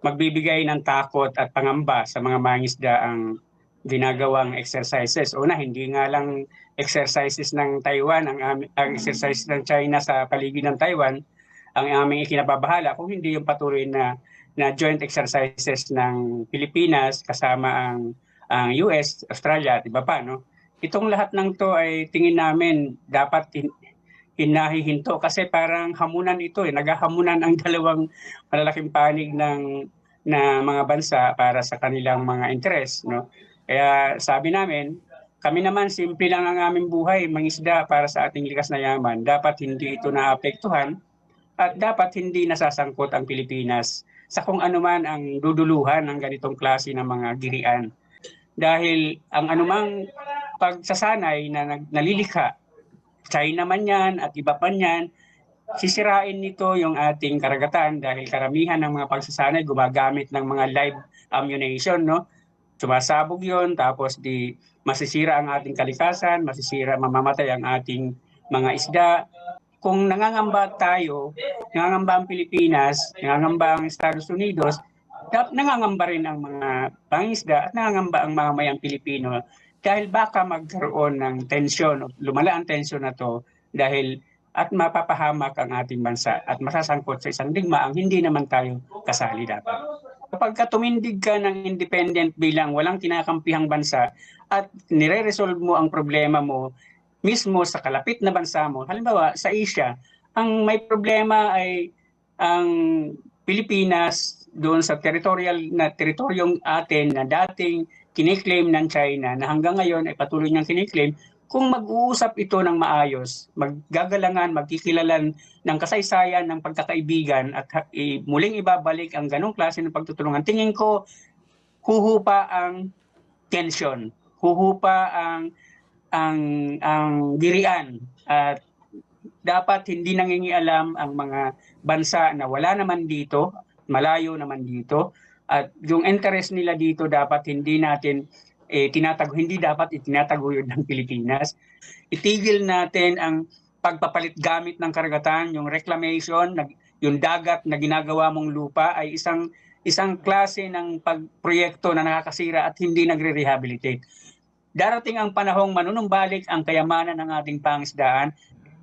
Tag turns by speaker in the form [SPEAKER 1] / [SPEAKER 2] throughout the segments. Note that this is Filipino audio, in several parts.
[SPEAKER 1] magbibigay ng takot at pangamba sa mga mangingisda ang ginagawang exercises. Una, hindi nga lang exercises ng Taiwan, ang exercises ng China sa paligid ng Taiwan, ang aming ikinababahala, kung hindi yung patuloy na joint exercises ng Pilipinas kasama ang US, Australia at iba pa. No? Itong lahat ng to ay tingin namin dapat hinahihinto kasi parang hamunan ito naghahamunan ang dalawang malalaking panig na mga bansa para sa kanilang mga interes, no. Kaya sabi namin, kami naman simple lang ang aming buhay, mangisda para sa ating likas na yaman. Dapat hindi ito naapektuhan at dapat hindi nasasangkot ang Pilipinas sa kung ano man ang duduluhan ng ganitong klase ng mga girian. Dahil ang anumang pagsasanay na nalilikha, China man yan at iba pa yan, sisirain nito yung ating karagatan dahil karamihan ng mga pagsasanay gumagamit ng mga live ammunition, no? Sumasabog yon tapos di masisira ang ating kalikasan, mamamatay ang ating mga isda. Kung nangangamba tayo, nangangamba ang Pilipinas, nangangamba ang Estados Unidos, nangangamba rin ang mga pangisda at nangangamba ang mga mayang Pilipino dahil baka magkaroon ng tensyon, lumala ang tensyon na to dahil at mapapahamak ang ating bansa at masasangkot sa isang digmaang hindi naman tayo kasali dapat. Kapag tumindig ka ng independent bilang walang kinakampihang bansa at nire-resolve mo ang problema mo mismo sa kalapit na bansa mo, halimbawa sa Asia, ang may problema ay ang Pilipinas doon sa teritoryong atin na dating kiniklaim ng China na hanggang ngayon ay patuloy niyang kiniklaim. Kung mag-uusap ito ng maayos, maggagalangan, magkikilalan ng kasaysayan, ng pagkakaibigan at muling ibabalik ang ganong klase ng pagtutulungan, tingin ko huhupa ang tension, huhupa ang girian at dapat hindi nangingialam ang mga bansa na wala naman dito, malayo naman dito at yung interest nila dito dapat hindi natin hindi dapat itinataguyod ng Pilipinas. Itigil natin ang pagpapalit gamit ng karagatan, yung reclamation, yung dagat na ginagawa mong lupa ay isang klase ng pagproyekto na nakakasira at hindi nagre-rehabilitate. Darating ang panahong manunumbalik ang kayamanan ng ating pangisdaan,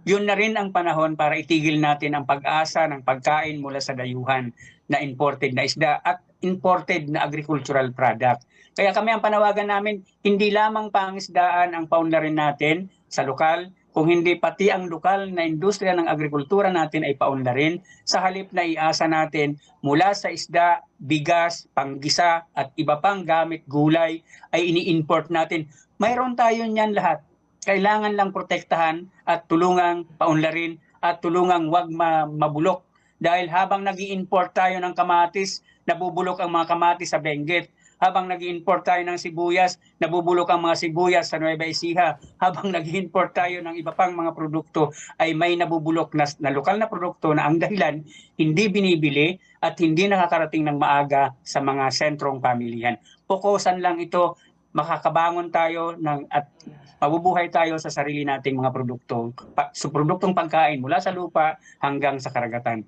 [SPEAKER 1] yun na rin ang panahon para itigil natin ang pag-asa ng pagkain mula sa dayuhan na imported na isda at imported na agricultural product. Kaya kami ang panawagan namin, hindi lamang pangisdaan ang paunlarin natin sa lokal, kung hindi pati ang lokal na industriya ng agrikultura natin ay paunlarin sa halip na iasa natin mula sa isda, bigas, panggisa at iba pang gamit gulay ay ini-import natin. Mayroon tayo niyan lahat. Kailangan lang protektahan at tulungang paunlarin at tulungang wag mabulok. Dahil habang nag-i-import tayo ng kamatis, nabubulok ang mga kamatis sa Benguet. Habang nag-i-import tayo ng sibuyas, nabubulok ang mga sibuyas sa Nueva Ecija. Habang nag-i-import tayo ng iba pang mga produkto, ay may nabubulok na lokal na produkto na ang dahilan hindi binibili at hindi nakakarating ng maaga sa mga sentrong pamilihan. Pokusan lang ito, makakabangon tayo at mabubuhay tayo sa sarili nating mga produkto. So, produktong pagkain mula sa lupa hanggang sa karagatan.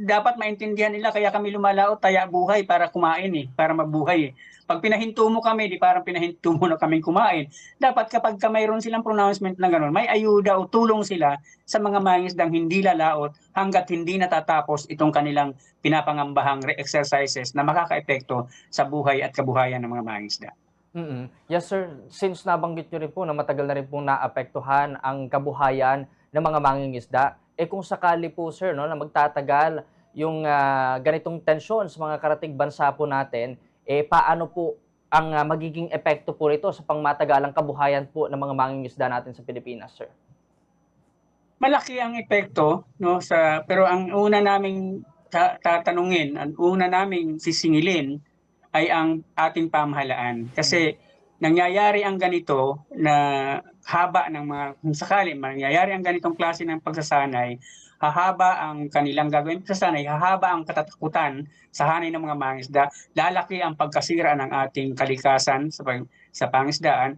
[SPEAKER 1] Dapat maintindihan nila kaya kami lumalaot taya buhay para kumain para mabuhay Pag pinahinto mo kami, di parang pinahinto mo na kaming kumain. Dapat kapag mayroon silang pronouncement na gano'n, may ayuda o tulong sila sa mga mangingisdang hindi lalaot hanggat hindi natatapos itong kanilang pinapangambahang exercises na makakaepekto sa buhay at kabuhayan ng mga mangingisda.
[SPEAKER 2] Yes, sir. Since nabanggit nyo rin po na matagal na rin po naapektuhan ang kabuhayan ng mga mangingisda, kung sakali po, sir, no, na magtatagal yung ganitong tensyon sa mga karatig bansa po natin, paano po ang magiging epekto po nito sa pangmatagalang kabuhayan po ng mga mangingisda natin sa Pilipinas, sir?
[SPEAKER 1] Malaki ang epekto, no, pero ang una naming tatanungin, ang una naming sisingilin ay ang ating pamahalaan. Kasi nangyayari ang ganito na haba ng kung sakali mangyayari ang ganitong klase ng pagsasanay, hahaba ang kanilang gagawin pagsasanay, hahaba ang katatakutan sa hanay ng mga mangisda, lalaki ang pagkasira ng ating kalikasan sa pangisdaan,